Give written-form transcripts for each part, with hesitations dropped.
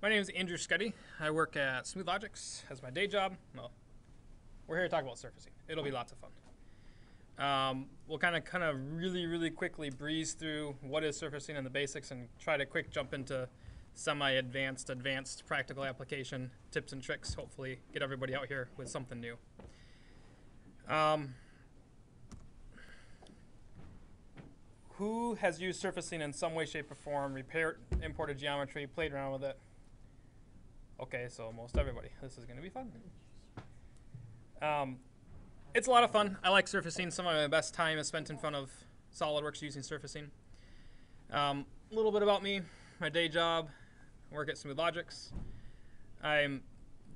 My name is Andrew Schutte. I work at SolidWorks as my day job. Well, we're here to talk about surfacing. It'll be lots of fun. We'll kind of really quickly breeze through what is surfacing and the basics and try to quick jump into semi-advanced, advanced practical application tips and tricks. Hopefully get everybody out here with something new. Who has used surfacing in some way, shape, or form, repaired, imported geometry, played around with it? Okay, so most everybody. This is going to be fun. It's a lot of fun. I like surfacing. Some of my best time is spent in front of SolidWorks using surfacing. A little bit about me, my day job, I work at SolidWorks. I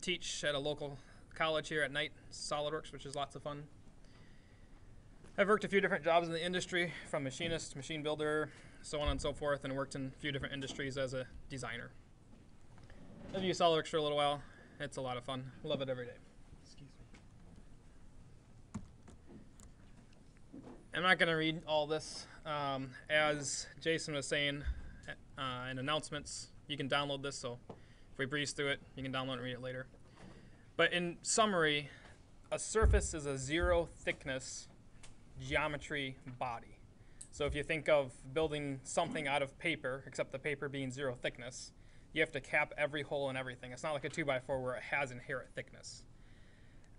teach at a local college here at night, SolidWorks, which is lots of fun. I've worked a few different jobs in the industry, from machinist, machine builder, so on and so forth, and worked in a few different industries as a designer. I've used SolidWorks for a little while. It's a lot of fun. Love it every day. Excuse me. I'm not going to read all this. As Jason was saying in announcements, you can download this, so if we breeze through it, you can download and read it later. But in summary, a surface is a zero thickness geometry body. So if you think of building something out of paper, except the paper being zero thickness, you have to cap every hole and everything. It's not like a 2x4 where it has inherent thickness.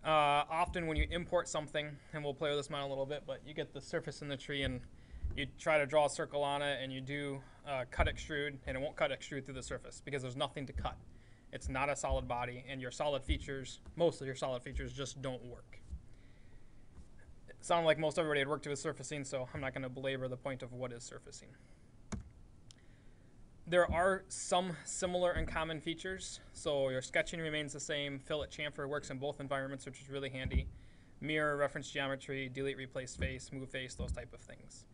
Often when you import something, and we'll play with this model a little bit, but you get the surface in the tree and you try to draw a circle on it and you do cut extrude, and it won't cut extrude through the surface because there's nothing to cut. It's not a solid body, and your solid features, most of your solid features just don't work. It sounded like most everybody had worked with surfacing, so I'm not going to belabor the point of what is surfacing. There are some similar and common features. So your sketching remains the same. Fillet chamfer works in both environments, which is really handy. Mirror, reference geometry, delete, replace face, move face, those type of things.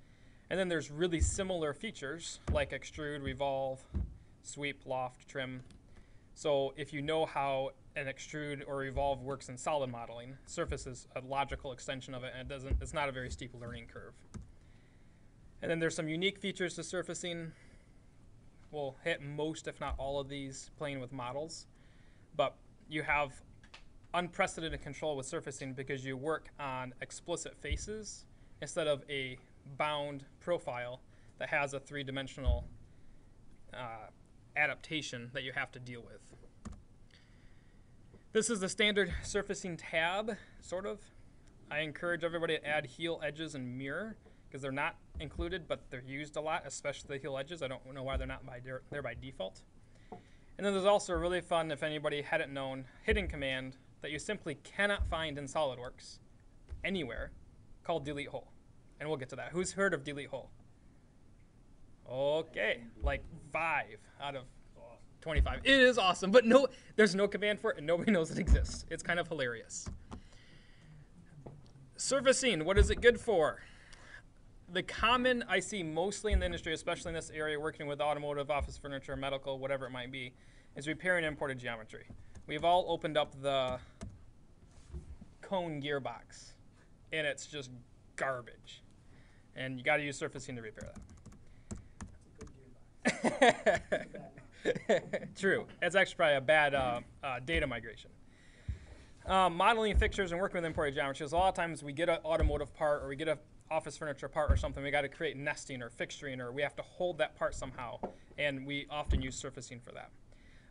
And then there's really similar features like extrude, revolve, sweep, loft, trim. So if you know how an extrude or revolve works in solid modeling, surface is a logical extension of it, and it's not a very steep learning curve. And then there's some unique features to surfacing. We'll hit most, if not all of these, playing with models. But you have unprecedented control with surfacing because you work on explicit faces instead of a bound profile that has a three-dimensional adaptation that you have to deal with. This is the standard surfacing tab, sort of. I encourage everybody to add heel edges and mirror, because they're not included, but they're used a lot, especially the heel edges. I don't know why they're not there by default. And then there's also a really fun, if anybody hadn't known, hidden command that you simply cannot find in SolidWorks anywhere called delete hole. And we'll get to that. Who's heard of delete hole? Okay, like 5 out of 25. It is awesome, but no, there's no command for it, and nobody knows it exists. It's kind of hilarious. Surfacing, what is it good for? The common I see mostly in the industry, especially in this area, working with automotive, office furniture, medical, whatever it might be, is repairing imported geometry. We've all opened up the cone gearbox, and it's just garbage. And you got to use surfacing to repair that. True. It's actually probably a bad data migration. Modeling fixtures and working with imported geometry. So a lot of times we get an automotive part or we get a office furniture part or something, we got to create nesting or fixturing, or we have to hold that part somehow, and we often use surfacing for that.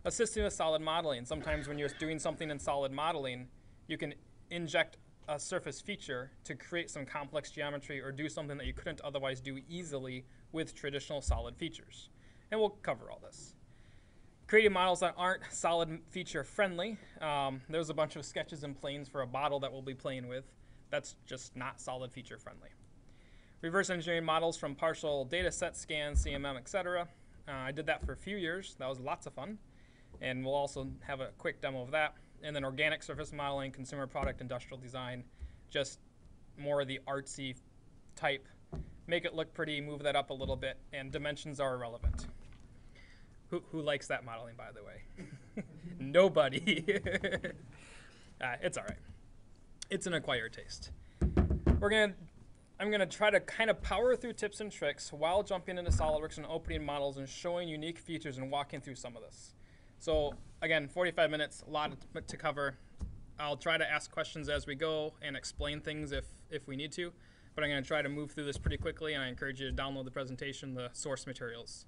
Assisting with solid modeling. Sometimes when you're doing something in solid modeling, you can inject a surface feature to create some complex geometry or do something that you couldn't otherwise do easily with traditional solid features. And we'll cover all this. Creating models that aren't solid feature friendly. There's a bunch of sketches and planes for a bottle that we'll be playing with. That's just not solid feature friendly. Reverse engineering models from partial data set scans, CMM, etc. I did that for a few years. That was lots of fun. And we'll also have a quick demo of that. And then organic surface modeling, consumer product, industrial design, just more of the artsy type. Make it look pretty, move that up a little bit, and dimensions are irrelevant. Who likes that modeling, by the way? Nobody. It's all right. It's an acquired taste. I'm going to try to kind of power through tips and tricks while jumping into SolidWorks and opening models and showing unique features and walking through some of this. So again, 45 minutes, a lot to cover. I'll try to ask questions as we go and explain things if we need to, but I'm going to try to move through this pretty quickly, and I encourage you to download the presentation, the source materials.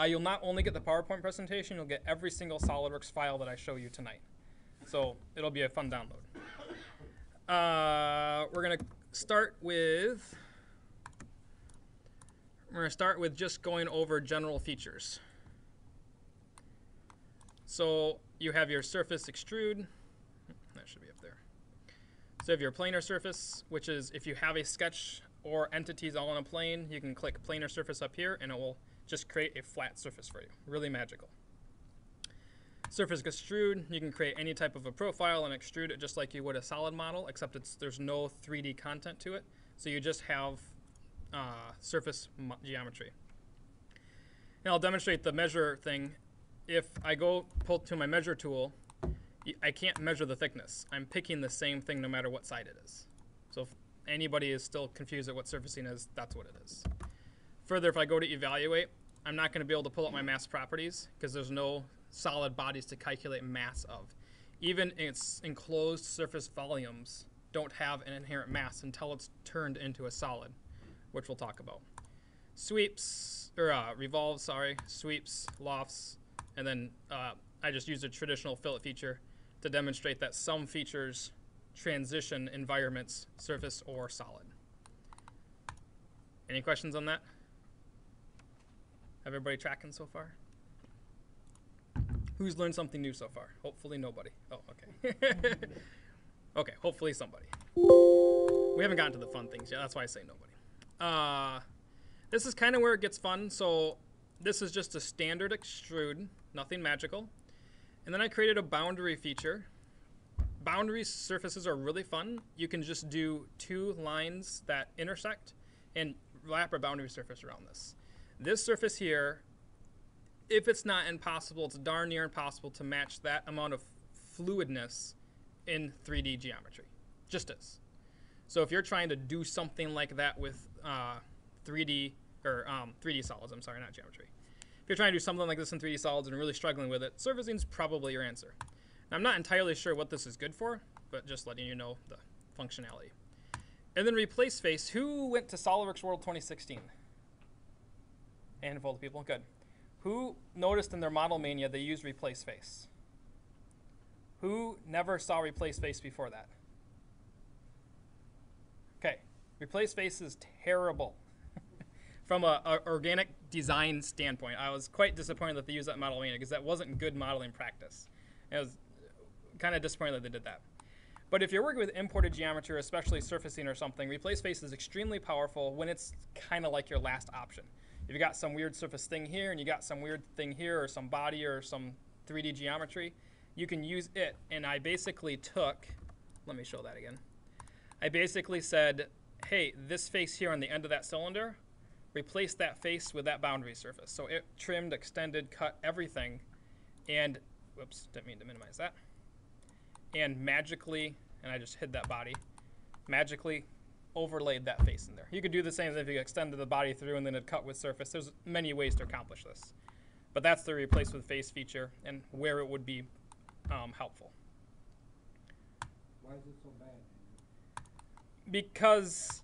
You'll not only get the PowerPoint presentation, you'll get every single SOLIDWORKS file that I show you tonight. So it'll be a fun download. We're going to start with just going over general features. So you have your surface extrude. That should be up there. So you have your planar surface, which is if you have a sketch or entities all on a plane, you can click planar surface up here, and it will just create a flat surface for you. Really magical. Surface extrude, you can create any type of a profile and extrude it just like you would a solid model, except there's no 3D content to it. So you just have surface geometry. And I'll demonstrate the measure thing. If I go pull to my measure tool, I can't measure the thickness. I'm picking the same thing no matter what side it is. So if anybody is still confused at what surfacing is, that's what it is. Further, if I go to evaluate, I'm not going to be able to pull up my mass properties because there's no solid bodies to calculate mass of. Even its enclosed surface volumes don't have an inherent mass until it's turned into a solid, which we'll talk about. Sweeps, or revolves, sorry, sweeps, lofts, and then I just use a traditional fillet feature to demonstrate that some features transition environments, surface or solid. Any questions on that? Everybody tracking so far? Who's learned something new so far? Hopefully nobody. Oh, okay. Okay, hopefully somebody. We haven't gotten to the fun things yet. That's why I say nobody. This is kind of where it gets fun. So this is just a standard extrude, nothing magical. And then I created a boundary feature. Boundary surfaces are really fun. You can just do two lines that intersect and wrap a boundary surface around this. This surface here, if it's not impossible, it's darn near impossible to match that amount of fluidness in 3D geometry. Just is. So if you're trying to do something like that with 3D solids, I'm sorry, not geometry. If you're trying to do something like this in 3D solids and really struggling with it, surfacing is probably your answer. Now, I'm not entirely sure what this is good for, but just letting you know the functionality. And then replace face. Who went to SOLIDWORKS World 2016? A handful of people. Good. Who noticed in their Model Mania they used replace face? Who never saw replace face before that? Okay. Replace face is terrible. From an organic design standpoint, I was quite disappointed that they used that in Model Mania because that wasn't good modeling practice. I was kind of disappointed that they did that. But if you're working with imported geometry, or especially surfacing or something, replace face is extremely powerful when it's kind of like your last option. If you got some weird surface thing here and you got some weird thing here or some body or some 3D geometry, you can use it. And I basically took, let me show that again. I basically said, hey, this face here on the end of that cylinder, replace that face with that boundary surface. So it trimmed, extended, cut everything, and, whoops, didn't mean to minimize that. And magically, and I just hid that body, magically overlaid that face in there. You could do the same if you extended the body through and then it cut with surface. There's many ways to accomplish this. But that's the replace with face feature and where it would be helpful. Why is it so bad? Because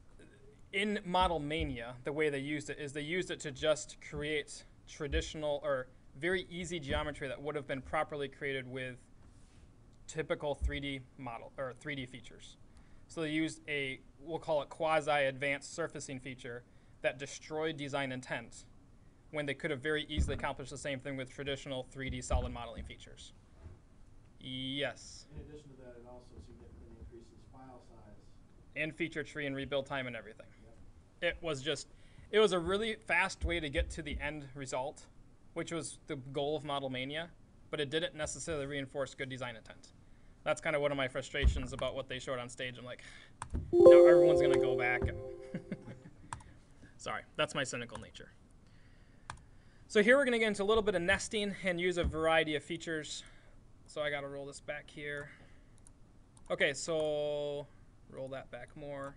in Model Mania, the way they used it is they used it to just create traditional or very easy geometry that would have been properly created with typical 3D model or 3D features. So they used a, we'll call it quasi-advanced surfacing feature that destroyed design intent when they could have very easily accomplished the same thing with traditional 3D solid modeling features. Yes? In addition to that, it also significantly increases file size. And feature tree and rebuild time and everything. Yep. It was a really fast way to get to the end result, which was the goal of Model Mania, but it didn't necessarily reinforce good design intent. That's kind of one of my frustrations about what they showed on stage. I'm like, now everyone's going to go back. And sorry, that's my cynical nature. So here we're going to get into a little bit of nesting and use a variety of features. So I got to roll this back here. Okay, so roll that back more.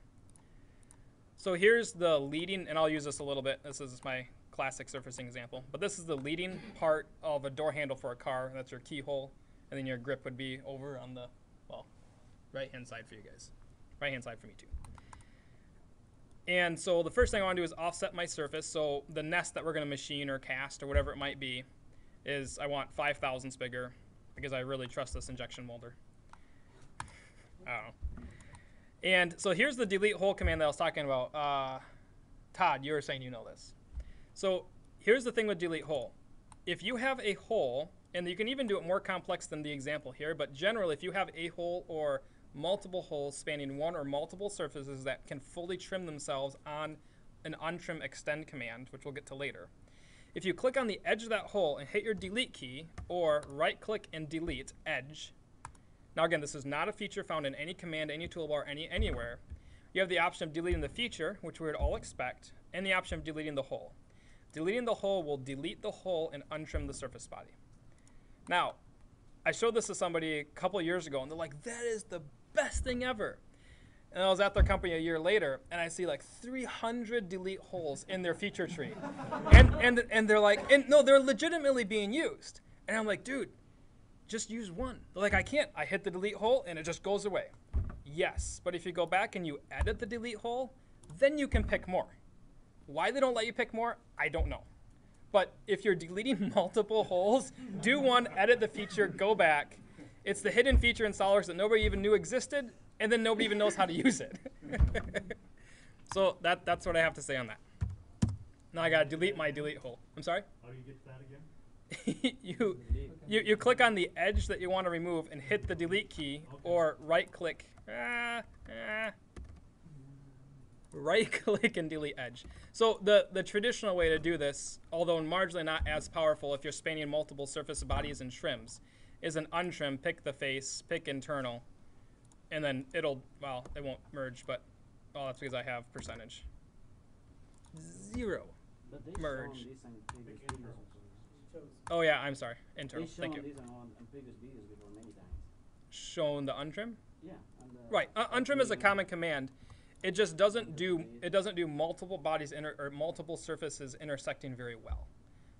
So here's the leading, and I'll use this a little bit. This is my classic surfacing example. But this is the leading part of a door handle for a car. That's your keyhole. And then your grip would be over on the, well, right-hand side for you guys. Right-hand side for me too. And so the first thing I want to do is offset my surface. So the nest that we're going to machine or cast or whatever it might be is I want 5 thousandths bigger because I really trust this injection molder. I don't know. And so here's the delete hole command that I was talking about. Todd, you were saying you know this. So here's the thing with delete hole. If you have a hole, and you can even do it more complex than the example here, but generally if you have a hole or multiple holes spanning one or multiple surfaces that can fully trim themselves on an untrim extend command, which we'll get to later. If you click on the edge of that hole and hit your delete key, or right click and delete edge. Now again, this is not a feature found in any command, any toolbar, anywhere. You have the option of deleting the feature, which we would all expect, and the option of deleting the hole. Deleting the hole will delete the hole and untrim the surface body. Now, I showed this to somebody a couple years ago, and they're like, that is the best thing ever. And I was at their company a year later, and I see like 300 delete holes in their feature tree. and they're like, and no, they're legitimately being used. And I'm like, dude, just use one. They're like, I can't. I hit the delete hole, and it just goes away. Yes, but if you go back and you edit the delete hole, then you can pick more. Why they don't let you pick more, I don't know. But if you're deleting multiple holes, do one, edit the feature, go back. It's the hidden feature in SOLIDWORKS that nobody even knew existed, and then nobody even knows how to use it. So that's what I have to say on that. Now I got to delete my delete hole. I'm sorry? How do you get that again? you click on the edge that you want to remove and hit the delete key, or right click. Right click and delete edge. So the traditional way to do this, although marginally not as powerful if you're spanning multiple surface bodies and trims, is an untrim, pick the face, pick internal, and then it'll, well, it won't merge, but oh, that's because I have percentage. 0 merge. Oh yeah, I'm sorry, internal, thank you. Shown the untrim? Yeah. Right, untrim is a common command. It just doesn't do multiple bodies or multiple surfaces intersecting very well.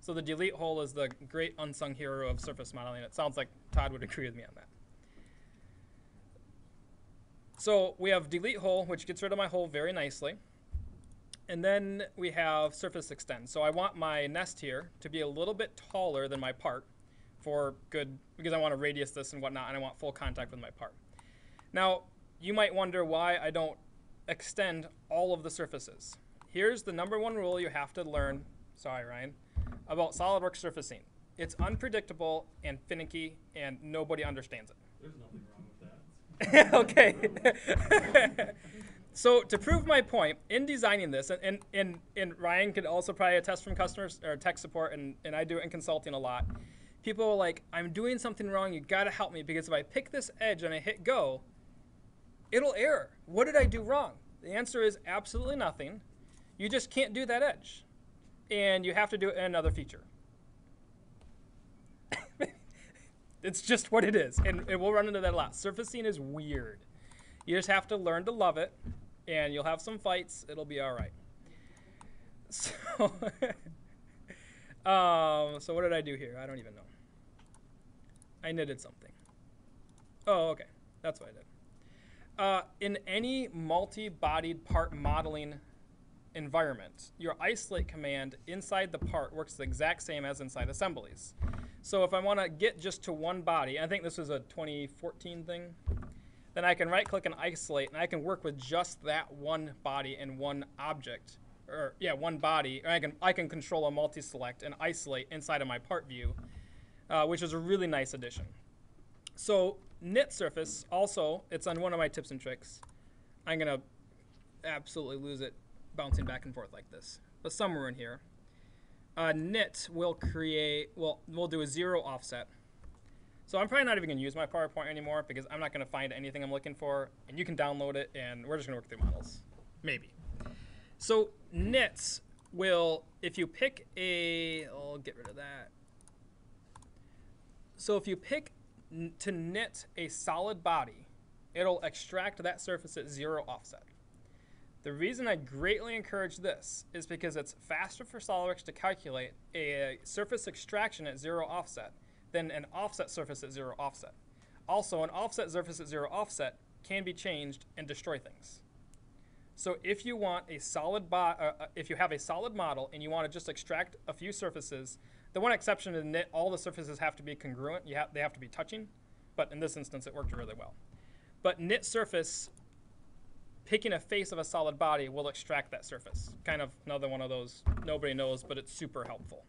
So the delete hole is the great unsung hero of surface modeling. It sounds like Todd would agree with me on that. So we have delete hole, which gets rid of my hole very nicely. And then we have surface extend. So I want my nest here to be a little bit taller than my part for good, because I want to radius this and whatnot, and I want full contact with my part. Now, you might wonder why I don't extend all of the surfaces. Here's the #1 rule you have to learn, sorry Ryan, about SOLIDWORKS surfacing. It's unpredictable and finicky, and nobody understands it. There's nothing wrong with that. Okay. So to prove my point, in designing this, and Ryan could also probably attest from customers or tech support, and I do it in consulting a lot, people are like, I'm doing something wrong, you gotta help me, because if I pick this edge and I hit go, it'll error. What did I do wrong? The answer is absolutely nothing. You just can't do that edge. And you have to do it in another feature. It's just what it is. And we'll run into that a lot. Surfacing is weird. You just have to learn to love it. And you'll have some fights. It'll be all right. So, so what did I do here? I don't even know. I knitted something. Oh, okay. That's what I did. In any multi-bodied part modeling environment, your isolate command inside the part works the exact same as inside assemblies. So if I want to get just to one body, I think this was a 2014 thing, then I can right-click and isolate, and I can work with just that one body and one object, or yeah, one body. And I can control a multi-select and isolate inside of my part view, which is a really nice addition. So knit surface, also, it's on one of my tips and tricks. I'm going to absolutely lose it bouncing back and forth like this. But somewhere in here, knit will create, well, we'll do a 0 offset. So I'm probably not even going to use my PowerPoint anymore because I'm not going to find anything I'm looking for. And you can download it, and we're just going to work through models. Maybe. So knits will, if you pick a, I'll get rid of that. So if you pick to knit a solid body, it'll extract that surface at 0 offset. The reason I greatly encourage this is because it's faster for SOLIDWORKS to calculate a surface extraction at 0 offset than an offset surface at 0 offset. Also, an offset surface at 0 offset can be changed and destroy things. So if you want a solid if you have a solid model and you want to just extract a few surfaces, the one exception is knit, all the surfaces have to be congruent. They have to be touching, but in this instance it worked really well. But knit surface, picking a face of a solid body will extract that surface. Kind of another one of those nobody knows, but it's super helpful.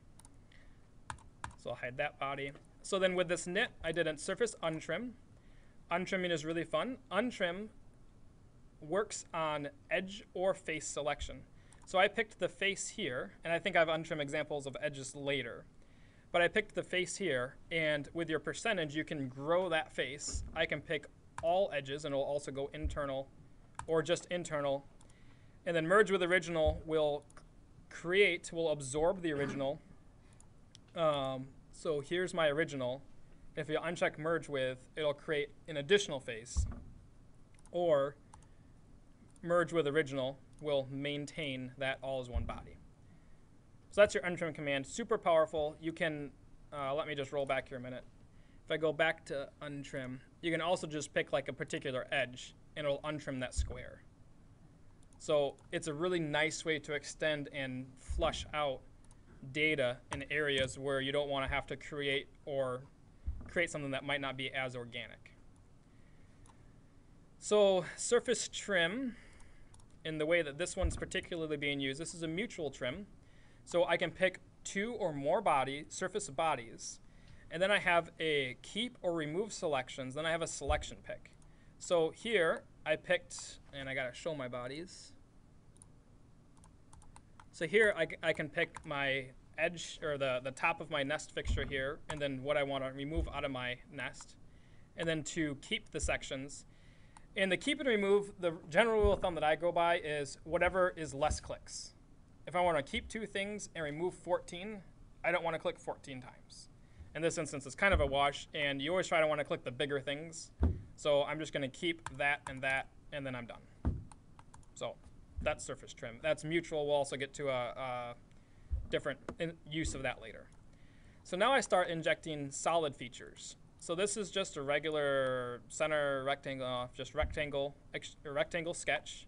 So I'll hide that body. So then with this knit, I did a surface untrim. Untrimming is really fun. Untrim works on edge or face selection. So I picked the face here, and I think I have untrim examples of edges later. But I picked the face here, and with your percentage, you can grow that face. I can pick all edges, and it'll also go internal or just internal. And then merge with original will absorb the original. So here's my original. If you uncheck merge with, it'll create an additional face. Or merge with original will maintain that all as one body. So that's your untrim command. Super powerful. You can, let me just roll back here a minute. If I go back to untrim, you can also just pick like a particular edge and it'll untrim that square. So it's a really nice way to extend and flush out data in areas where you don't want to have to create something that might not be as organic. So surface trim, in the way that this one's particularly being used, this is a mutual trim. So I can pick 2 or more surface bodies, and then I have a keep or remove selections, then I have a selection pick. So here I picked, and I gotta show my bodies. So here I can pick my edge, or the top of my nest fixture here, and then what I want to remove out of my nest, and then to keep the sections. And the keep and remove, the general rule of thumb that I go by is whatever is less clicks. If I want to keep 2 things and remove 14, I don't want to click 14 times. In this instance, it's kind of a wash, and you always try to want to click the bigger things. So I'm just going to keep that, and then I'm done. So that's surface trim. That's mutual. We'll also get to a different use of that later. So now I start injecting solid features. So this is just a regular center rectangle, just rectangle sketch,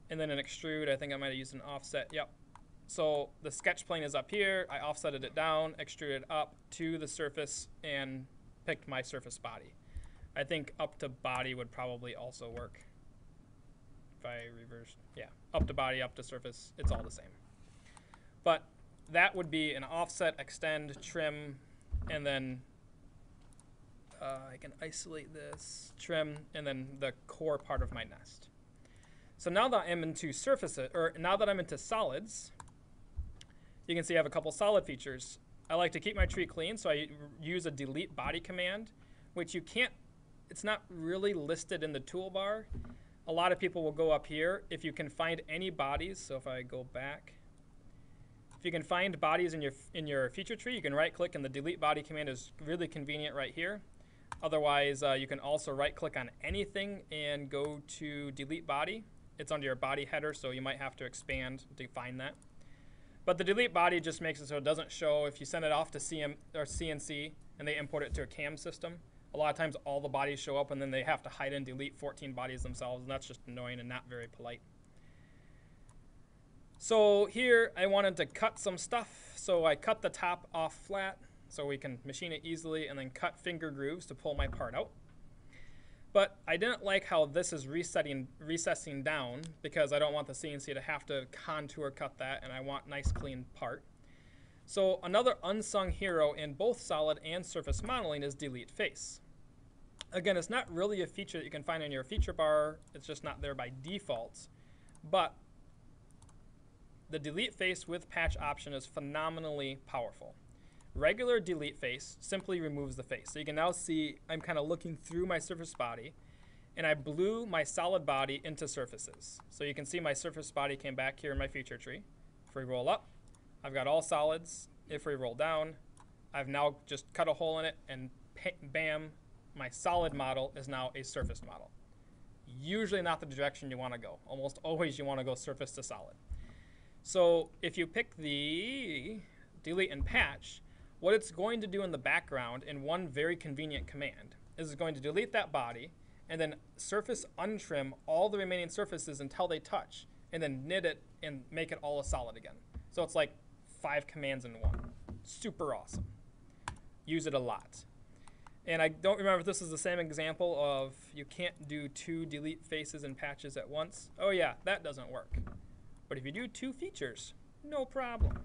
and then an extrude. I think I might have used an offset. Yep. So the sketch plane is up here. I offsetted it down, extruded up to the surface, and picked my surface body. I think up to body would probably also work. If I reverse, yeah, up to body, up to surface, it's all the same. But that would be an offset, extend, trim, and then I can isolate this, trim, and then the core part of my nest. So now that I'm into surfaces, or now that I'm into solids, you can see I have a couple solid features. I like to keep my tree clean, so I use a delete body command, which you can't, it's not really listed in the toolbar. A lot of people will go up here. If you can find any bodies, so if I go back, if you can find bodies in your feature tree, you can right click, and the delete body command is really convenient right here. Otherwise, you can also right click on anything and go to delete body. It's under your body header, so you might have to expand to find that. But the delete body just makes it so it doesn't show if you send it off to CNC and they import it to a CAM system. A lot of times all the bodies show up and then they have to hide and delete 14 bodies themselves, and that's just annoying and not very polite. So here I wanted to cut some stuff, so I cut the top off flat so we can machine it easily, and then cut finger grooves to pull my part out. But I didn't like how this is recessing down, because I don't want the CNC to have to contour cut that, and I want nice clean part. So another unsung hero in both solid and surface modeling is delete face. Again, it's not really a feature that you can find in your feature bar. It's just not there by default. But the delete face with patch option is phenomenally powerful. Regular delete face simply removes the face. So you can now see I'm kind of looking through my surface body, and I blew my solid body into surfaces. So you can see my surface body came back here in my feature tree. If we roll up, I've got all solids. If we roll down, I've now just cut a hole in it, and bam, my solid model is now a surface model. usually not the direction you want to go. Almost always you want to go surface to solid. So if you pick the delete and patch, what it's going to do in the background in one very convenient command is it's going to delete that body and then surface untrim all the remaining surfaces until they touch and then knit it and make it all a solid again. So it's like 5 commands in one. Super awesome. Use it a lot. And I don't remember if this is the same example of you can't do 2 delete faces and patches at once. Oh yeah, that doesn't work. But if you do 2 features, no problem.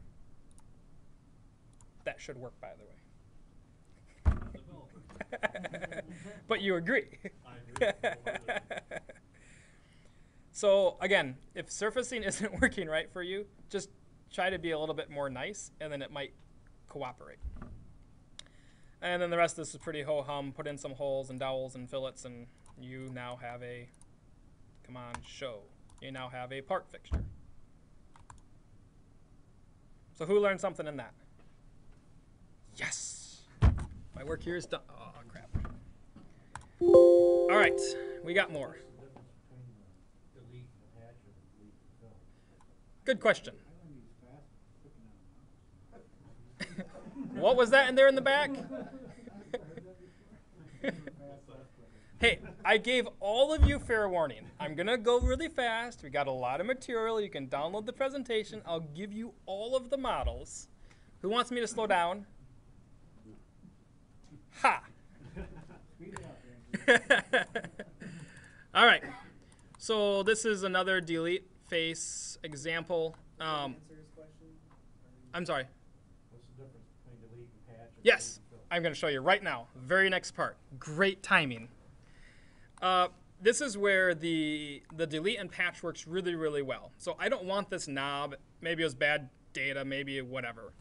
That should work, by the way. But you agree. I agree. So again, if surfacing isn't working right for you, just try to be a little bit more nice, and then it might cooperate. And then the rest of this is pretty ho-hum. Put in some holes and dowels and fillets, and you now have a, come on, show. You now have a part fixture. So who learned something in that? Yes! My work here is done. Oh, crap. All right, we got more. What's the difference between the delete and patch and the delete and fill? Good question. I don't use fast clicking on a mouse. What was that in there in the back? Hey, I gave all of you fair warning. I'm going to go really fast. We got a lot of material. You can download the presentation. I'll give you all of the models. Who wants me to slow down? Ha! Speed it up, Andrew. All right. So this is another delete face example. I'm sorry. What's the difference between delete and patch and Yes, delete and fill? I'm going to show you right now. Very next part. Great timing. This is where the delete and patch works really, really well. So I don't want this knob. Maybe it was bad data, maybe whatever.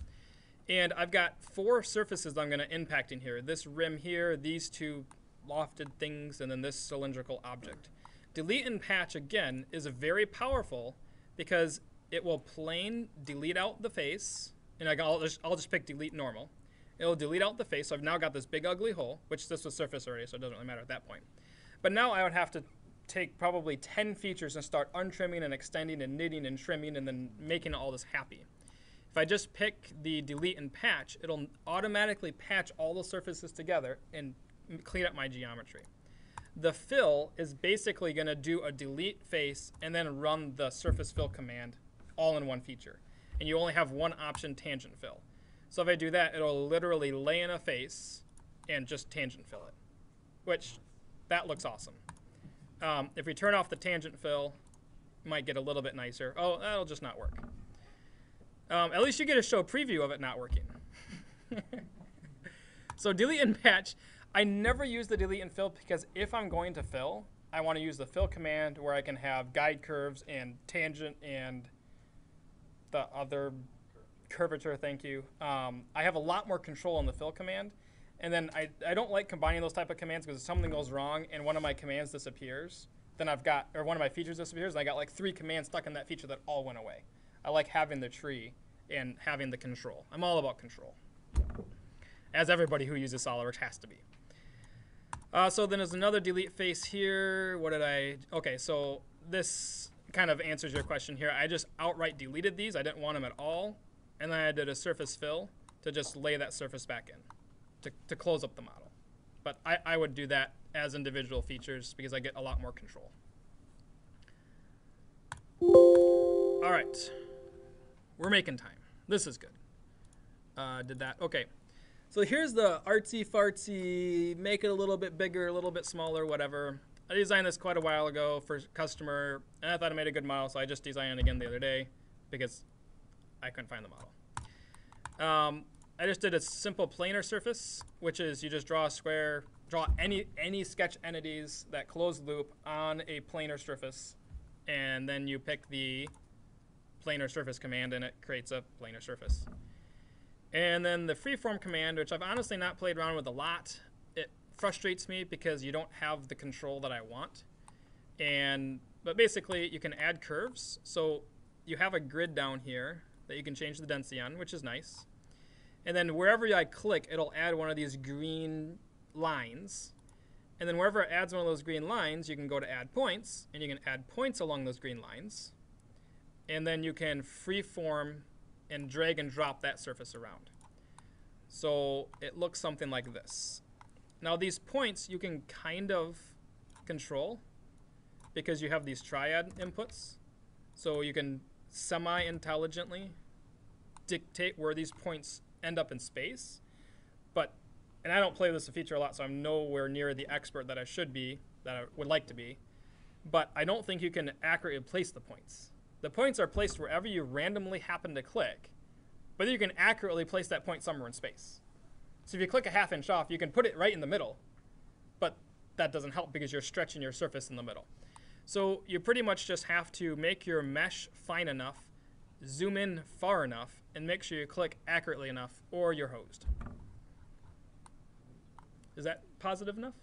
And I've got 4 surfaces I'm going to impact in here. This rim here, these 2 lofted things, and then this cylindrical object. Delete and patch, again, is very powerful because it will plain delete out the face. And I'll just pick delete normal. It'll delete out the face. So I've now got this big ugly hole, which this was surface already, so it doesn't really matter at that point. But now I would have to take probably 10 features and start untrimming and extending and knitting and trimming and then making all this happy. If I just pick the delete and patch, it'll automatically patch all the surfaces together and clean up my geometry. The fill is basically going to do a delete face and then run the surface fill command all in one feature. And you only have one option, tangent fill. So if I do that, it'll literally lay in a face and just tangent fill it, which that looks awesome. If we turn off the tangent fill, it might get a little bit nicer. Oh, that'll just not work. At least you get a show preview of it not working. So delete and patch, I never use the delete and fill because if I'm going to fill, I want to use the fill command where I can have guide curves and tangent and the other curvature, thank you. I have a lot more control in the fill command. And then I don't like combining those type of commands because if something goes wrong and one of my commands disappears, then I've got, or one of my features disappears, and I got like 3 commands stuck in that feature that all went away. I like having the tree and having the control. I'm all about control, as everybody who uses SOLIDWORKS has to be. So then there's another delete face here. What did I, okay, so this kind of answers your question here. I just outright deleted these. I didn't want them at all. And then I did a surface fill to just lay that surface back in to close up the model. But I would do that as individual features because I get a lot more control. All right, we're making time. This is good. Did that, okay. So here's the artsy-fartsy, make it a little bit bigger, a little bit smaller, whatever. I designed this quite a while ago for a customer, and I thought I made a good model, so I just designed it again the other day because I couldn't find the model. I just did a simple planar surface, which is you just draw a square, draw any sketch entities that close loop on a planar surface, and then you pick the planar surface command, and it creates a planar surface. And then the freeform command, which I've honestly not played around with a lot, it frustrates me because you don't have the control that I want. But basically, you can add curves. So you have a grid down here that you can change the density on, which is nice. And then wherever I click, it'll add one of these green lines. And then wherever it adds one of those green lines, you can go to add points, and you can add points along those green lines. And then you can freeform and drag and drop that surface around. So it looks something like this. Now these points you can kind of control because you have these triad inputs. So you can semi-intelligently dictate where these points end up in space. But, and I don't play this feature a lot, so I'm nowhere near the expert that I should be, that I would like to be. But I don't think you can accurately place the points. The points are placed wherever you randomly happen to click, but you can accurately place that point somewhere in space. So if you click a ½ inch off, you can put it right in the middle, but that doesn't help because you're stretching your surface in the middle. So you pretty much just have to make your mesh fine enough, zoom in far enough, and make sure you click accurately enough, or you're hosed. Is that positive enough?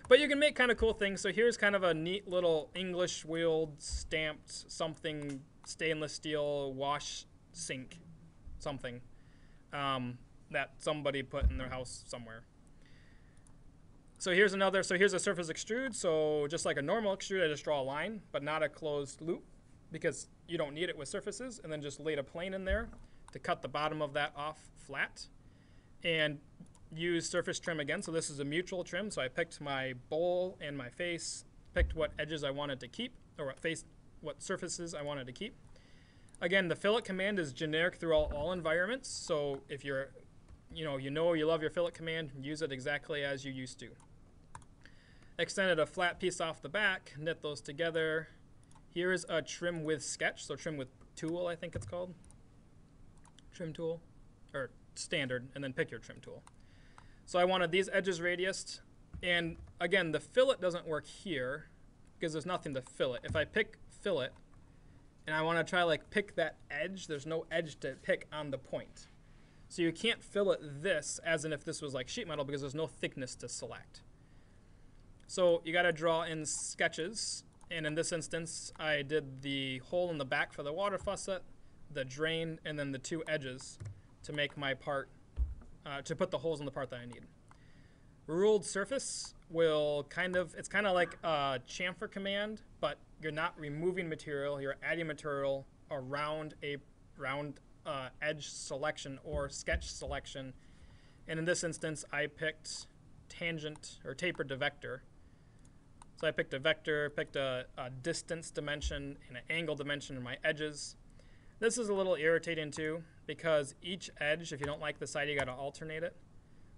But you can make kind of cool things. So here's kind of a neat little English wheeled stamped something, stainless steel wash sink something that somebody put in their house somewhere. So here's another, so here's a surface extrude. So just like a normal extrude, I just draw a line, but not a closed loop because you don't need it with surfaces, and then just laid a plane in there to cut the bottom of that off flat. And use surface trim again. So this is a mutual trim. So I picked my bowl and my face, picked what edges I wanted to keep, or what surfaces I wanted to keep. Again, the fillet command is generic through all environments. So if you're, you love your fillet command, use it exactly as you used to. Extended a flat piece off the back, knit those together. Here's a trim with sketch. So trim with tool, I think it's called. Trim tool, or standard, and then pick your trim tool. So I wanted these edges radiused, and again, the fillet doesn't work here because there's nothing to fillet. If I pick fillet and I want to try like pick that edge, there's no edge to pick on the point. So you can't fillet this as in if this was like sheet metal because there's no thickness to select. So you got to draw in sketches, and in this instance, I did the hole in the back for the water faucet, the drain, and then the two edges to make my part. To put the holes in the part that I need. Ruled surface will it's kind of like a chamfer command, but you're not removing material, you're adding material around a edge selection or sketch selection. And in this instance, I picked tangent or tapered to vector. So I picked a vector, picked a distance dimension and an angle dimension in my edges. This is a little irritating too, because each edge, if you don't like the side, you got to alternate it.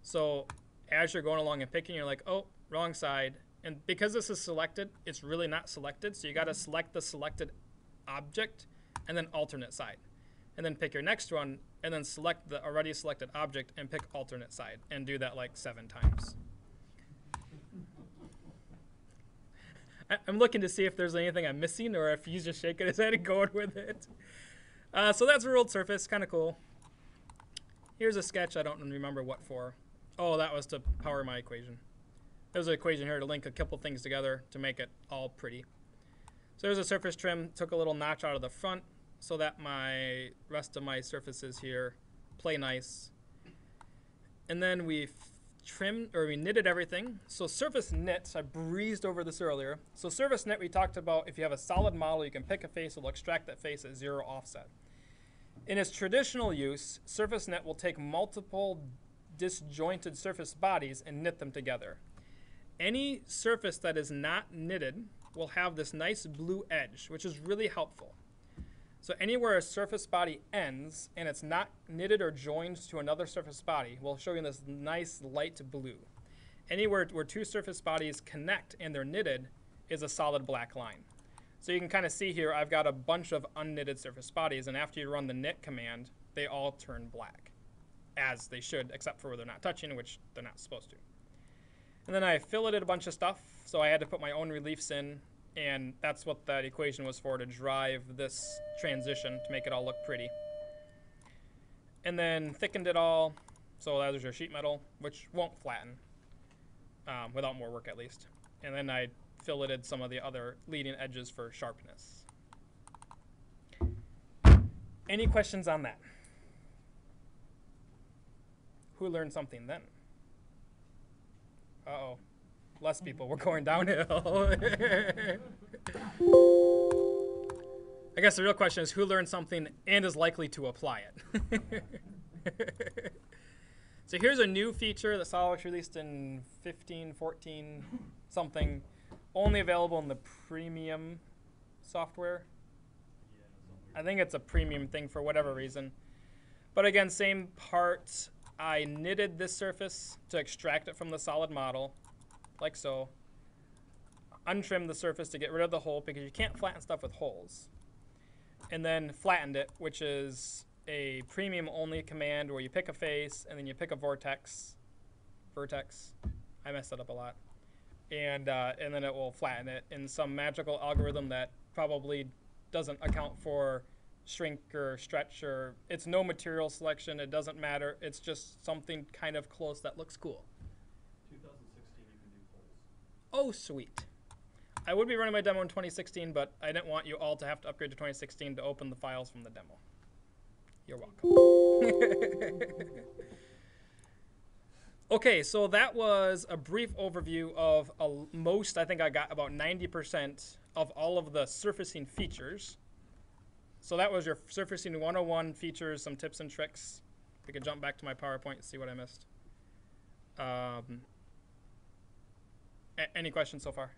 So as you're going along and picking, you're like, oh, wrong side. And because this is selected, it's really not selected. So you got to select the selected object and then alternate side. And then pick your next one and then select the already selected object and pick alternate side and do that like 7 times. I'm looking to see if there's anything I'm missing or if he's just shaking his head and going with it. So that's a ruled surface, kind of cool. Here's a sketch I don't remember what for. Oh, that was to power my equation. There's an equation here to link a couple things together to make it all pretty. So there's a surface trim, took a little notch out of the front so that my rest of my surfaces here play nice. And then we knitted everything. So surface knit, I breezed over this earlier. So surface knit, we talked about if you have a solid model, you can pick a face, it'll extract that face at 0 offset. In its traditional use, surface knit will take multiple disjointed surface bodies and knit them together. Any surface that is not knitted will have this nice blue edge, which is really helpful. So anywhere a surface body ends and it's not knitted or joined to another surface body, we'll show you this nice light blue. Anywhere where 2 surface bodies connect and they're knitted is a solid black line. So you can kind of see here I've got a bunch of unknitted surface bodies, and after you run the knit command, they all turn black, as they should, except for where they're not touching, which they're not supposed to. And then I filleted a bunch of stuff, so I had to put my own reliefs in, and that's what that equation was for, to drive this transition to make it all look pretty. And then thickened it all, so that was your sheet metal, which won't flatten, without more work at least. And then I filleted some of the other leading edges for sharpness. Any questions on that? Who learned something then? Uh-oh. Less people. We're going downhill. I guess the real question is who learned something and is likely to apply it. So here's a new feature that SOLIDWORKS released in 15, 14, something, only available in the premium software. I think it's a premium thing for whatever reason. But again, same part. I knitted this surface to extract it from the solid model, like so. Untrimmed the surface to get rid of the hole because you can't flatten stuff with holes. And then flattened it, which is a premium only command where you pick a face and then you pick a vertex. I messed that up a lot. And then it will flatten it in some magical algorithm that probably doesn't account for shrink or stretch, or it's no material selection. It doesn't matter. It's just something kind of close that looks cool. 2016 you can do polls. Oh, sweet. I would be running my demo in 2016, but I didn't want you all to have to upgrade to 2016 to open the files from the demo. You're welcome. Okay, so that was a brief overview of most, I think I got about 90% of all of the surfacing features. So that was your surfacing 101 features, some tips and tricks. We could jump back to my PowerPoint and see what I missed. Any questions so far?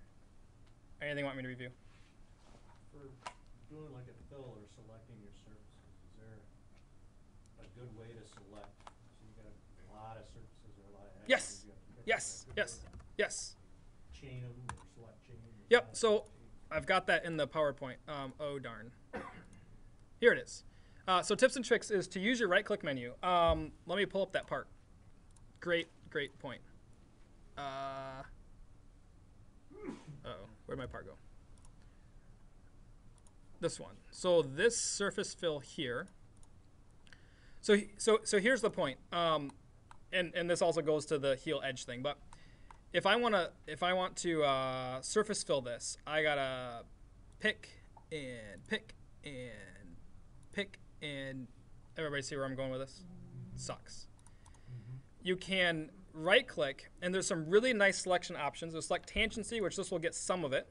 Anything you want me to review? For doing like a fill or selecting your surfaces, is there a good way to select? So you got a lot of surfaces or a lot of edges. Yes. You have to pick Yes. one. Yes. Yes. Chain them or select chain. Or Yep. select So chain. I've got that in the PowerPoint. Oh, darn. Here it is. So tips and tricks is to use your right-click menu. Let me pull up that part. Great point. Uh-oh, where'd my part go? This one. So this surface fill here. So here's the point. And this also goes to the heel edge thing. But if I want to surface fill this, I gotta pick and pick and pick and. Everybody see where I'm going with this? Sucks. You can right-click, and there's some really nice selection options. There's select tangency, which this will get some of it,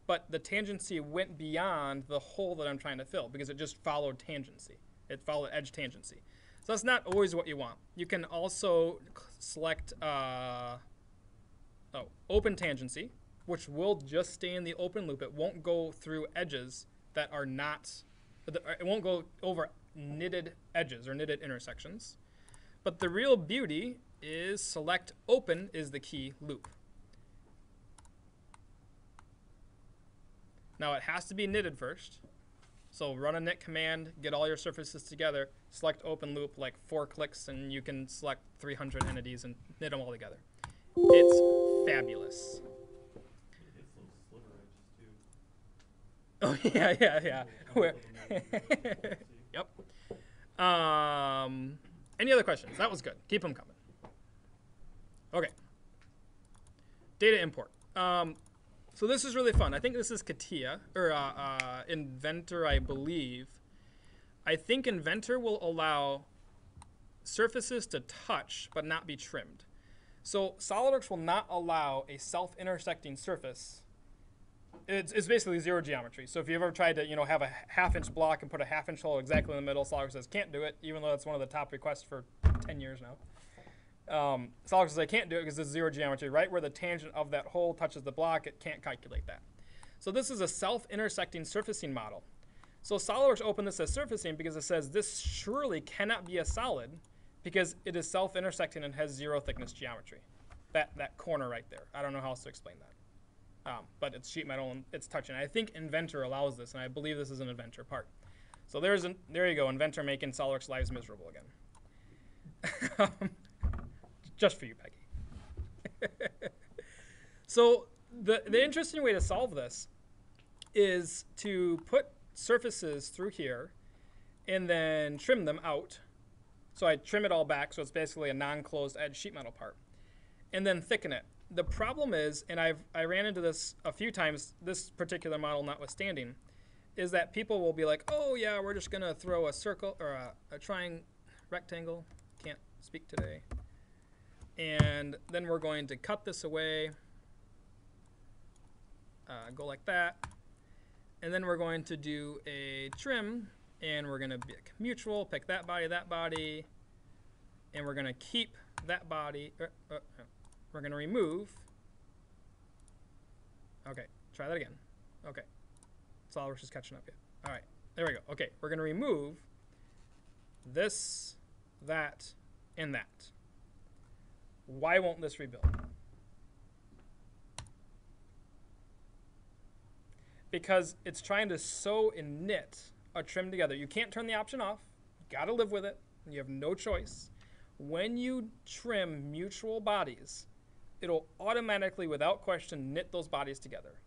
but the tangency went beyond the hole that I'm trying to fill because it just followed tangency. It followed edge tangency. So that's not always what you want. You can also select open tangency, which will just stay in the open loop. It won't go through edges that are not, it won't go over knitted edges or knitted intersections. But the real beauty is select open is the key loop. Now it has to be knitted first. So run a knit command, get all your surfaces together, select open loop like 4 clicks, and you can select 300 entities and knit them all together. It's fabulous. It's those sliver edges too. Oh yeah. Where? Yep. Yep. Any other questions? That was good. Keep them coming. Okay. Data import. So this is really fun. I think this is CATIA, or Inventor, I believe. I think Inventor will allow surfaces to touch but not be trimmed. So SOLIDWORKS will not allow a self-intersecting surface. It's basically zero geometry. So if you've ever tried to have a half-inch block and put a half-inch hole exactly in the middle, SOLIDWORKS says can't do it, even though that's one of the top requests for 10 years now. SOLIDWORKS says I can't do it because it's zero geometry. Right where the tangent of that hole touches the block, it can't calculate that. So this is a self-intersecting surfacing model. So SOLIDWORKS opened this as surfacing because it says this surely cannot be a solid because it is self-intersecting and has zero thickness geometry. That corner right there. I don't know how else to explain that. But it's sheet metal and it's touching. I think Inventor allows this, and I believe this is an Inventor part. So there you go, Inventor making SOLIDWORKS lives miserable again. Just for you, Peggy. So the interesting way to solve this is to put surfaces through here and then trim them out. So I trim it all back, so it's basically a non-closed edge sheet metal part, and then thicken it. The problem is, and I ran into this a few times, this particular model notwithstanding, is that people will be like, oh yeah, we're just gonna throw a circle or a triangle, rectangle, can't speak today. And then we're going to cut this away, go like that. And then we're going to do a trim, and we're going to pick mutual, pick that body, and we're going to keep that body. We're going to remove. Okay, try that again. Okay, SOLIDWORKS is catching up yet. All right, there we go. Okay, we're going to remove this, that, and that. Why won't this rebuild? Because it's trying to sew and knit a trim together. You can't turn the option off. You got to live with it. You have no choice. When you trim mutual bodies, it'll automatically, without question, knit those bodies together.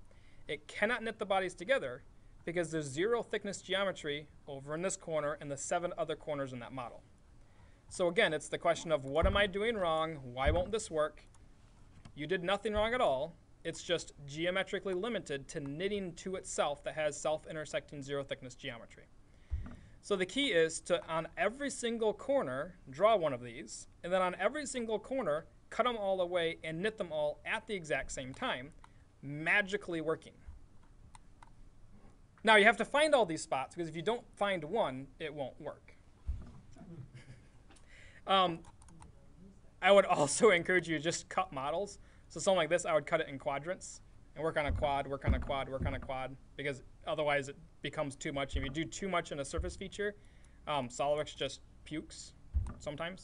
It cannot knit the bodies together because there's 0 thickness geometry over in this corner and the 7 other corners in that model. So again, it's the question of what am I doing wrong? Why won't this work? You did nothing wrong at all. It's just geometrically limited to knitting to itself that has self-intersecting 0 thickness geometry. So the key is to, on every single corner, draw one of these, and then on every single corner, cut them all away and knit them all at the exact same time, magically working. Now you have to find all these spots, because if you don't find one, it won't work. I would also encourage you to just cut models. So something like this, I would cut it in quadrants and work on a quad, work on a quad, work on a quad, because otherwise it becomes too much. If you do too much in a surface feature, SOLIDWORKS just pukes sometimes.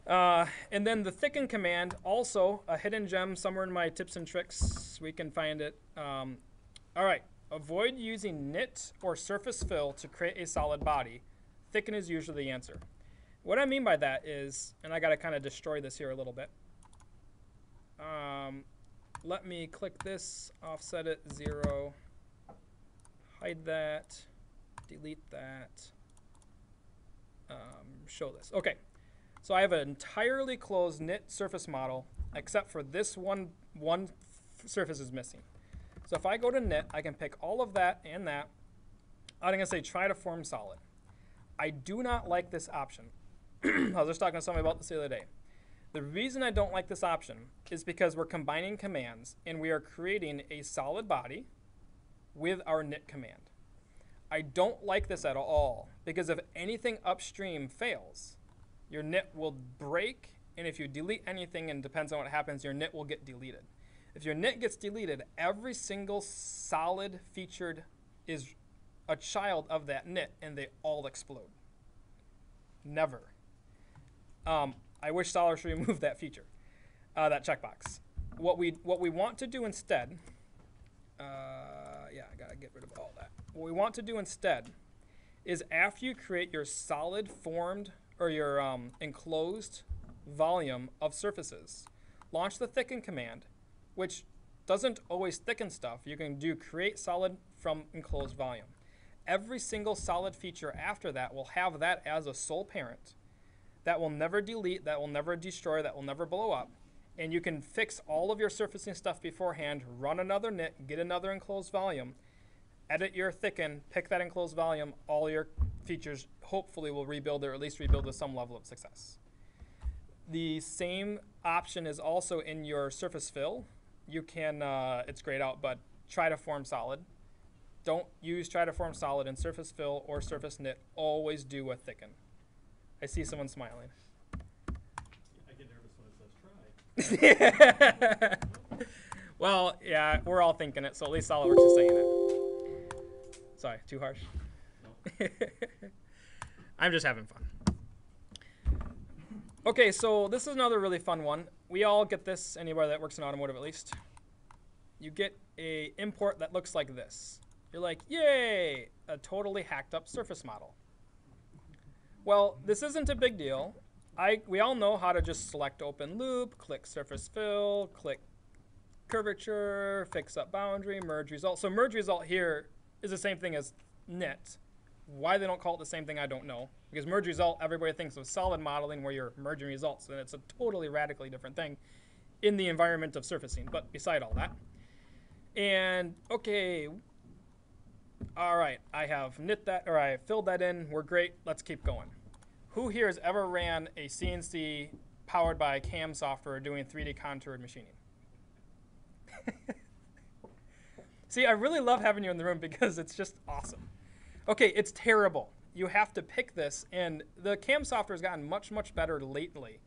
And then the thicken command, also a hidden gem somewhere in my tips and tricks. We can find it. All right, avoid using knit or surface fill to create a solid body. Thicken is usually the answer. What I mean by that is, and I got to kind of destroy this here a little bit. Let me click this, offset it 0, hide that, delete that, show this. Okay, so I have an entirely closed knit surface model, except for this one surface is missing. So if I go to knit, I can pick all of that and that. I'm going to say try to form solid. I do not like this option. I was just talking to somebody about this the other day. The reason I don't like this option is because we're combining commands and we are creating a solid body with our knit command. I don't like this at all because if anything upstream fails, your knit will break, and if you delete anything, and depends on what happens, your knit will get deleted. If your knit gets deleted, every single solid featured is a child of that knit and they all explode. Never. I wish SOLIDWORKS removed that feature, that checkbox. What we want to do instead, yeah, I gotta get rid of all that. What we want to do instead is after you create your solid formed or your enclosed volume of surfaces, launch the thicken command, which doesn't always thicken stuff. You can do create solid from enclosed volume. Every single solid feature after that will have that as a sole parent. That will never delete, that will never destroy, that will never blow up. And you can fix all of your surfacing stuff beforehand, run another knit, get another enclosed volume, edit your thicken, pick that enclosed volume, all your features hopefully will rebuild or at least rebuild with some level of success. The same option is also in your surface fill. You can, it's grayed out, but try to form solid. Don't use try to form solid in surface fill or surface knit. Always do a thicken. I see someone smiling. I get nervous when it says try. Well, yeah, we're all thinking it, so at least SOLIDWORKS is saying it. Sorry, too harsh? No. I'm just having fun. Okay, so this is another really fun one. We all get this, anybody that works in automotive at least. You get a import that looks like this. You're like, yay, a totally hacked up surface model. Well, this isn't a big deal. We all know how to just select open loop, click surface fill, click curvature, fix up boundary, merge result. So merge result here is the same thing as knit. Why they don't call it the same thing, I don't know. Because merge result, everybody thinks of solid modeling where you're merging results, and it's a totally radically different thing in the environment of surfacing, but beside all that. And okay, all right, I have knit that, or I filled that in, we're great, let's keep going. Who here has ever ran a CNC powered by CAM software doing 3D contoured machining. See, I really love having you in the room because it's just awesome. Okay, it's terrible. You have to pick this, and the CAM software has gotten much, much better lately.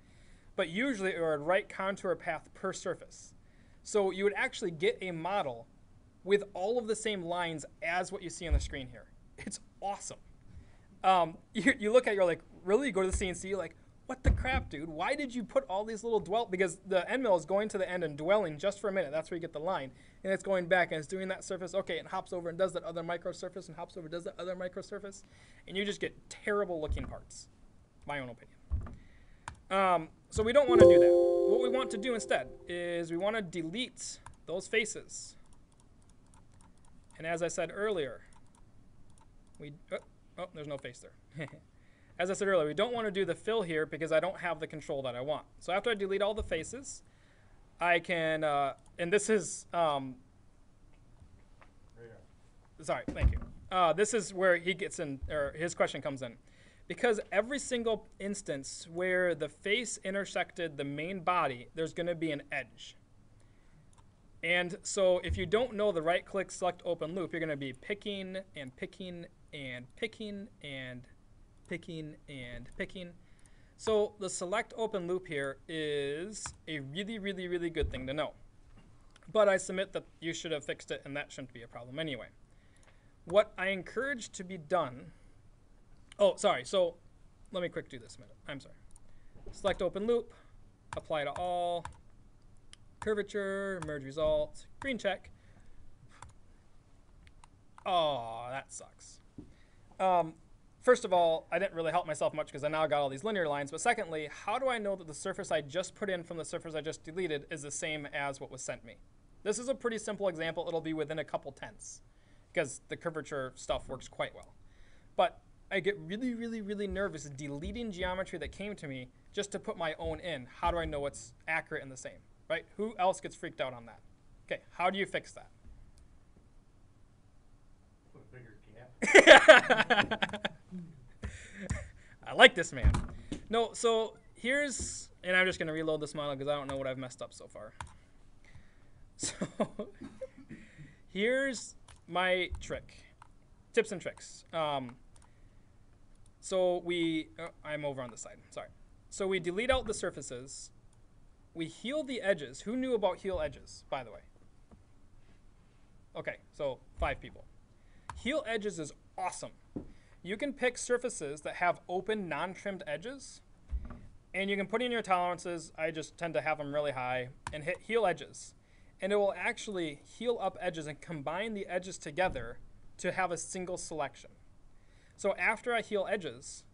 But usually it would write contour path per surface. So you would actually get a model with all of the same lines as what you see on the screen here. It's awesome. You look at it, you're like, really? You go to the CNC, you're like, what the crap, dude? Why did you put all these little because the end mill is going to the end and dwelling just for a minute. That's where you get the line. And it's going back and it's doing that surface. Okay, it hops over and does that other micro surface and hops over and does that other micro surface. And you just get terrible looking parts, my own opinion. So we don't want to do that. What we want to do instead is we want to delete those faces. And as I said earlier, there's no face there. As I said earlier, we don't want to do the fill here because I don't have the control that I want. So after I delete all the faces, I can, and this is, sorry, thank you. This is where he gets in, or his question comes in. Because every single instance where the face intersected the main body, there's going to be an edge. And so if you don't know the right-click select open loop, you're going to be picking and picking and picking and picking and picking. So the select open loop here is a really, really, really good thing to know. But I submit that you should have fixed it, and that shouldn't be a problem anyway. What I encourage to be done, oh, sorry, so let me quick do this a minute. I'm sorry. Select open loop, apply to all, curvature, merge result, green check. Oh, that sucks. First of all, I didn't really help myself much because I now got all these linear lines. But secondly, how do I know that the surface I just put in from the surface I just deleted is the same as what was sent me? This is a pretty simple example. It'll be within a couple tenths because the curvature stuff works quite well. But I get really, really, really nervous deleting geometry that came to me just to put my own in. How do I know it's accurate and the same, right? Who else gets freaked out on that? Okay, how do you fix that? Put a bigger gap. I like this man. No, so here's, and I'm just going to reload this model because I don't know what I've messed up so far. So here's my trick, tips and tricks. So I'm over on the side, sorry. So we delete out the surfaces. We heal the edges. Who knew about heal edges, by the way? Okay, so 5 people. Heal edges is awesome. You can pick surfaces that have open, non-trimmed edges, and you can put in your tolerances. I just tend to have them really high, and hit heal edges. And it will actually heal up edges and combine the edges together to have a single selection. So after I heal edges,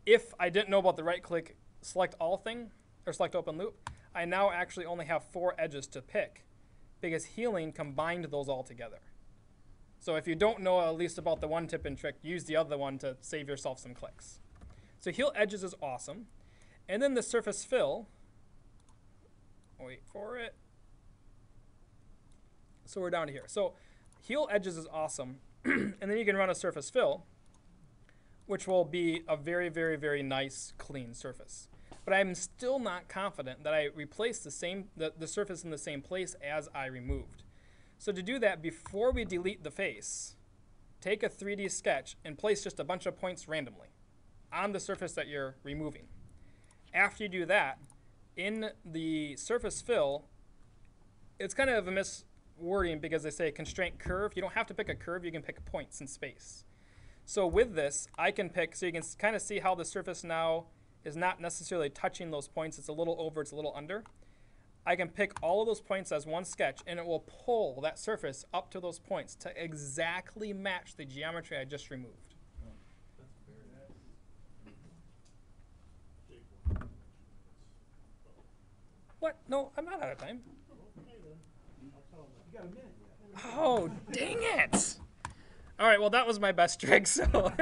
if I didn't know about the right-click select all thing, or select open loop, I now actually only have 4 edges to pick because healing combined those all together. So if you don't know at least about the one tip and trick, use the other one to save yourself some clicks. So heal edges is awesome. And then the surface fill, wait for it. So we're down to here. So heal edges is awesome. And then you can run a surface fill, which will be a very, very, very nice, clean surface. But I'm still not confident that I replaced the surface in the same place as I removed. So to do that, before we delete the face, take a 3D sketch and place just a bunch of points randomly on the surface that you're removing. After you do that, in the surface fill, it's kind of a miswording because they say constraint curve. You don't have to pick a curve. You can pick points in space. So with this, I can pick, so you can kind of see how the surface now is not necessarily touching those points. It's a little over, it's a little under. I can pick all of those points as one sketch, and it will pull that surface up to those points to exactly match the geometry I just removed. Oh, that's very nice. What? No, I'm not out of time. Okay then. I'll tell them. You got a minute yet. Oh, dang it. All right, well, that was my best trick. So,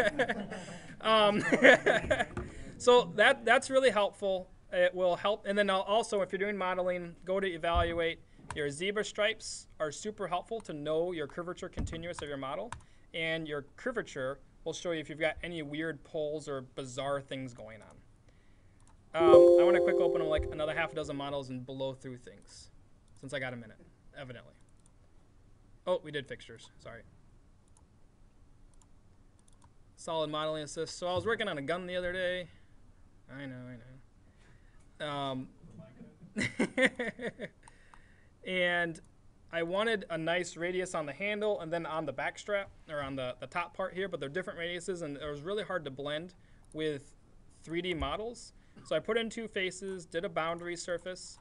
so that's really helpful. It will help. And then also, if you're doing modeling, go to evaluate. Your zebra stripes are super helpful to know your curvature continuous of your model. And your curvature will show you if you've got any weird pulls or bizarre things going I want to quick open like another half a dozen models and blow through things, since I got a minute, evidently. Oh, we did fixtures. Sorry. Solid modeling assist. So I was working on a gun the other day. I know. And I wanted a nice radius on the handle and then on the back strap, or on the top part here, but they're different radiuses, and it was really hard to blend with 3D models. So I put in two faces, did a boundary surface,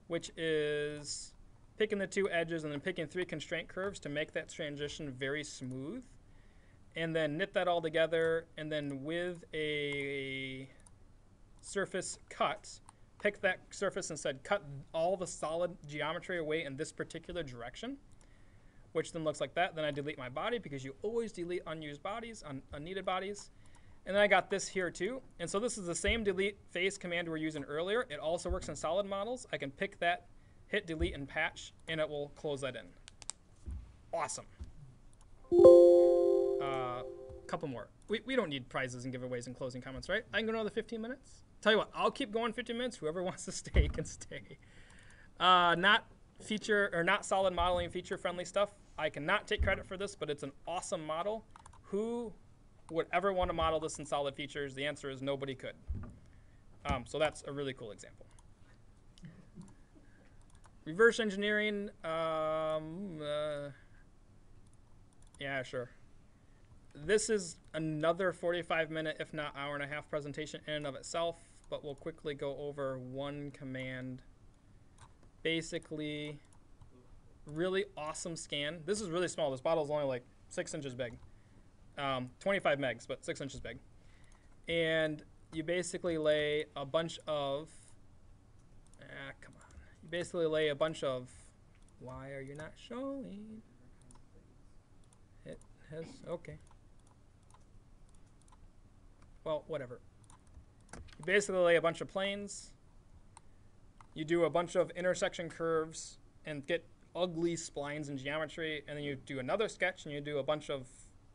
which is picking the two edges and then picking 3 constraint curves to make that transition very smooth. And then knit that all together, and then with a surface cut, pick that surface and said cut all the solid geometry away in this particular direction, which then looks like that. Then I delete my body, because you always delete unused bodies, unneeded bodies. And then I got this here too. And so this is the same delete face command we were using earlier. It also works in solid models. I can pick that, hit delete and patch, and it will close that in. Awesome. Couple more. We don't need prizes and giveaways and closing comments, right? I can go another 15 minutes. Tell you what, I'll keep going 15 minutes. Whoever wants to stay can stay. Not solid modeling feature friendly stuff. I cannot take credit for this, but it's an awesome model. Who would ever want to model this in solid features? The answer is nobody could. So that's a really cool example. Reverse engineering. Yeah, sure. This is another 45-minute, if not hour-and-a-half presentation in and of itself, but we'll quickly go over one command. Basically, really awesome scan. This is really small. This bottle is only like 6 inches big. 25 megs, but 6 inches big. And you basically lay a bunch of, come on. You basically lay a bunch of, why are you not showing? It has, okay. Well, whatever. You basically lay a bunch of planes. You do a bunch of intersection curves and get ugly splines and geometry, and then you do another sketch, and you do a bunch of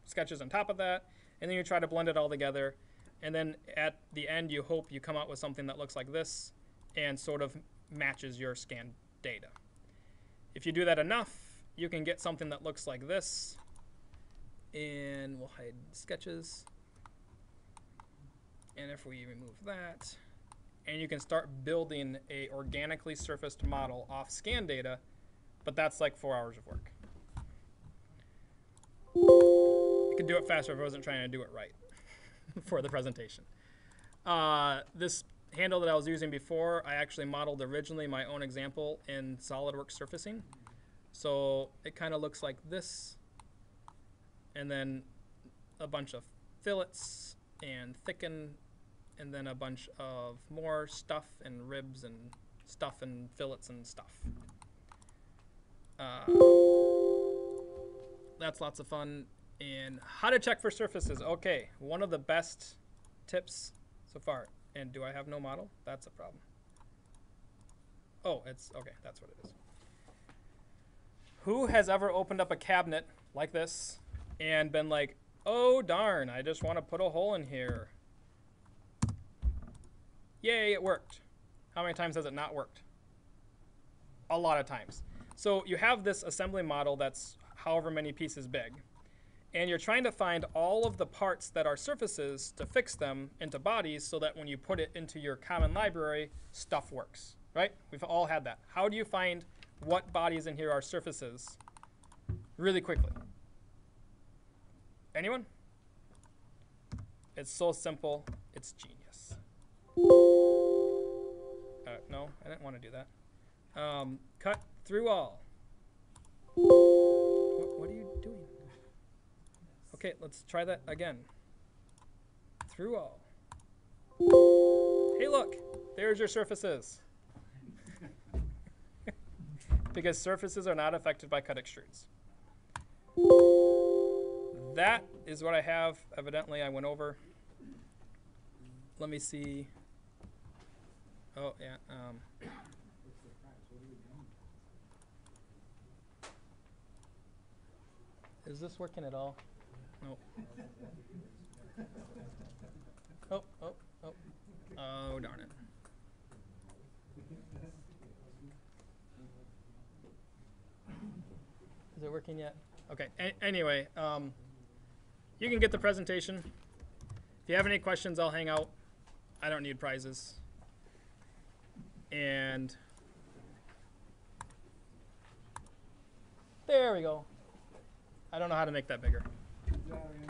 sketches on top of that, and then you try to blend it all together, and then at the end you hope you come out with something that looks like this and sort of matches your scanned data. If you do that enough, you can get something that looks like this, and we'll hide sketches. And if we remove that, and you can start building a organically surfaced model off scan data, but that's like 4 hours of work. I could do it faster if I wasn't trying to do it right for the presentation. This handle that I was using before, I actually modeled originally my own example in SolidWorks surfacing. So it kind of looks like this, and then a bunch of fillets and thicken, and then a bunch of more stuff and ribs and stuff and fillets and stuff. That's lots of fun. And how to check for surfaces. Okay, one of the best tips so far. And do I have no model? That's a problem. Oh, it's, okay, that's what it is. Who has ever opened up a cabinet like this and been like, oh darn, I just want to put a hole in here. Yay, it worked. How many times has it not worked? A lot of times. So you have this assembly model that's however many pieces big, and you're trying to find all of the parts that are surfaces to fix them into bodies so that when you put it into your common library, stuff works, right? We've all had that. How do you find what bodies in here are surfaces really quickly? Anyone? It's so simple, it's genius. No, I didn't want to do that. Cut through all. What are you doing? Okay, let's try that again. Through all. Hey, look, there's your surfaces. Because surfaces are not affected by cut extrudes. That is what I have. Evidently, I went over. Let me see. Oh, yeah. Is this working at all? Nope. Oh, darn it. working yet? Okay. Anyway, you can get the presentation. If you have any questions, I'll hang out. I don't need prizes. And there we go. I don't know how to make that bigger. Good job, Andy.